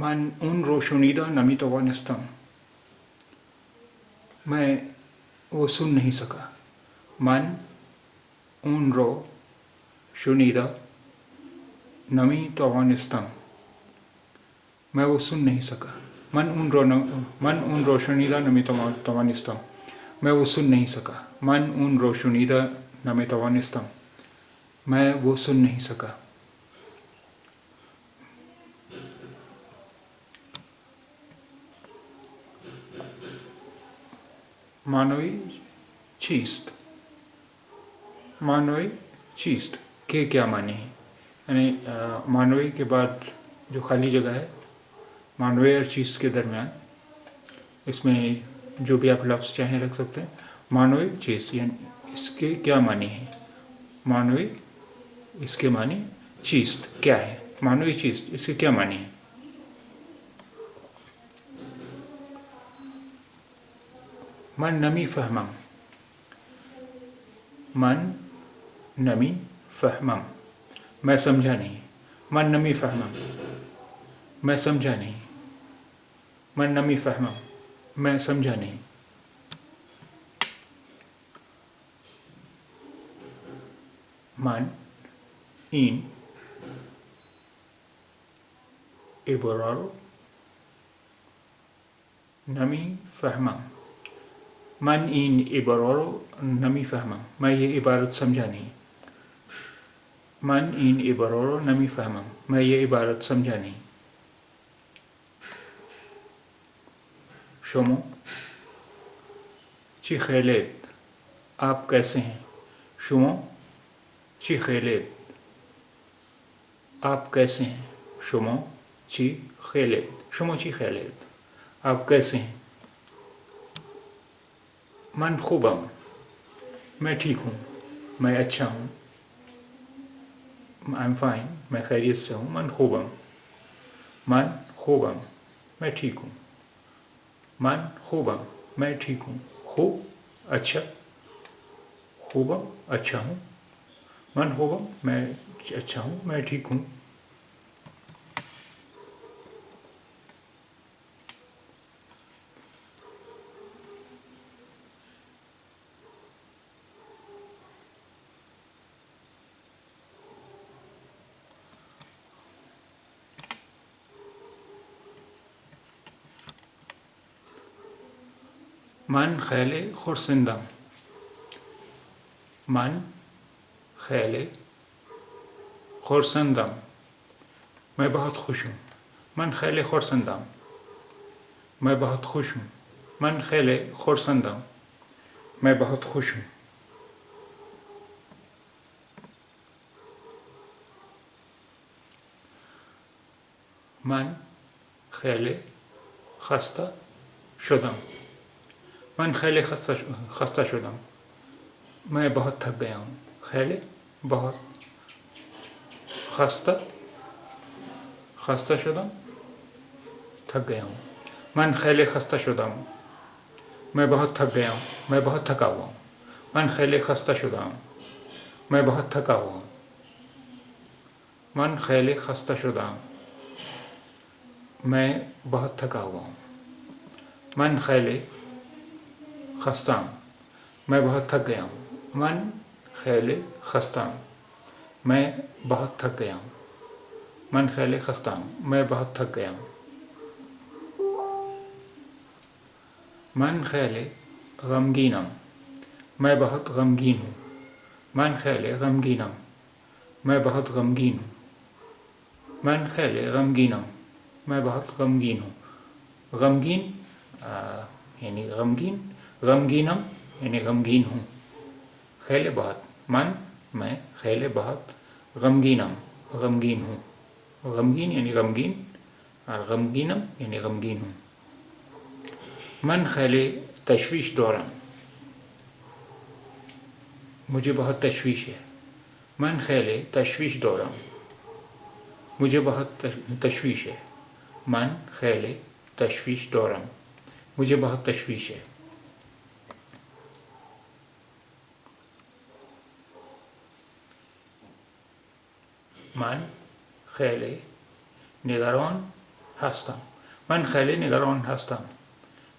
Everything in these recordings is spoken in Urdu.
من اون رو شنیدہ نمی توانستم. میں وہ سن نہیں سکا. من اون رو شنیدہ نمی توانستم. میں وہ سن نہیں سکا. من اون رو شنیدہ نمی توانستم. میں وہ سن نہیں سکا. من اون رو شنیدہ نمی توانستم. میں وہ سن نہیں سکا. معنوی چیست. معنوی چیست کے کیا معنی ہیں؟ یعنی معنوی کے بعد جو خالی جگہ ہے معنوی اور چیز کے درمیان، اس میں جو بھی آپ لفظ چاہیں رکھ سکتے ہیں. معنوی چیز یعنی اس کے کیا معنی ہیں. معنوی اس کے معنی چیز کیا ہے. معنوی چیز اس کے کیا معنی ہے. من نمی فہمم. من نمی فہمم. میں سمجھا نہیں. من نمی فہمم. میں سمجھا نہیں. من نمی فہمم. میں سمجھا نہیں. من این عبارو نمی فہمم. من این عبارو نمی فہمم. میں یہ عبارت سمجھا نہیں. من این عبارو نمی فہمم. میں یہ عبارت سمجھا نہیں. شما چی خیلیت. آپ کیسے ہیں. شما چی خیلیت. آپ کیسے ہیں. شما چی خیلیت. شما چی خیلیت. آپ کیسے ہیں. من خوبم. میں ٹھیک ہوں. میں اچھا ہوں. I'm fine. میں خیریت سے ہوں. من خوبم. من خوبم. میں ٹھیک ہوں. من خوبم. میں ٹھیک ہوں. خوب اچھا. خوبم اچھا ہوں. من خوبم. میں اچھا ہوں. میں ٹھیک ہوں. من خیلی خرسندم. من خیلی خرسندم. میں بہت خوش ہوں. من خیلی خرسندم. میں بہت خوش ہوں. من خیلی خرسندم. میں بہت خوش ہوں. من خیلی خستہ شدم. من خیلی خستہ شدم. میں بہت تھک گیا ہوں. خیلی بہت. خستہ شدم تھک گیا ہوں. من خیلی خستہ شدم. میں بہت تھک گیا ہوں. میں بہت تھکا ہوا ہوں. من خیلی خستہ شدم. میں بہت تھکا ہوا ہوں. من خیلی خستہ شدم. میں بہت تھکا ہوا ہوں. من خیلی خستم. میں بہت تھک گیا ہوں. من خیلی خستم. میں بہت تھک گیا ہوں. من خیلی خستم. میں بہت تھک گیا ہوں. من خیلی غمگینم. میں بہت غمگین ہوں. من خیلی غمگینم. میں بہت غمگین ہوں. من خیلی غمگینم. میں بہت غمگین ہوں. غمگین یعنی غمگین. غمگینم یعنی غمگین ہوں. خیلی بہت. من میں خیلی بہت. غمگینم غمگین ہوں. غمگین یعنی غمگین اور غمگینم یعنی غمگین ہوں. من خیلی تشویش دارم. مجھے بہت تشویش ہے. من خیلی تشویش دارم. مجھے بہت تشویش ہے. من خیلی تشویش دارم. مجھے بہت تشویش ہے. من خیلی نگران هستم. من خیلی نگران هستم.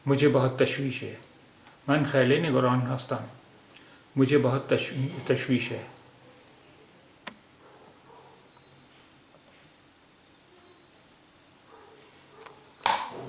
مجھے بہت تشویش ہے. من خیلی نگران هستم. مجھے بہت تشویش ہے.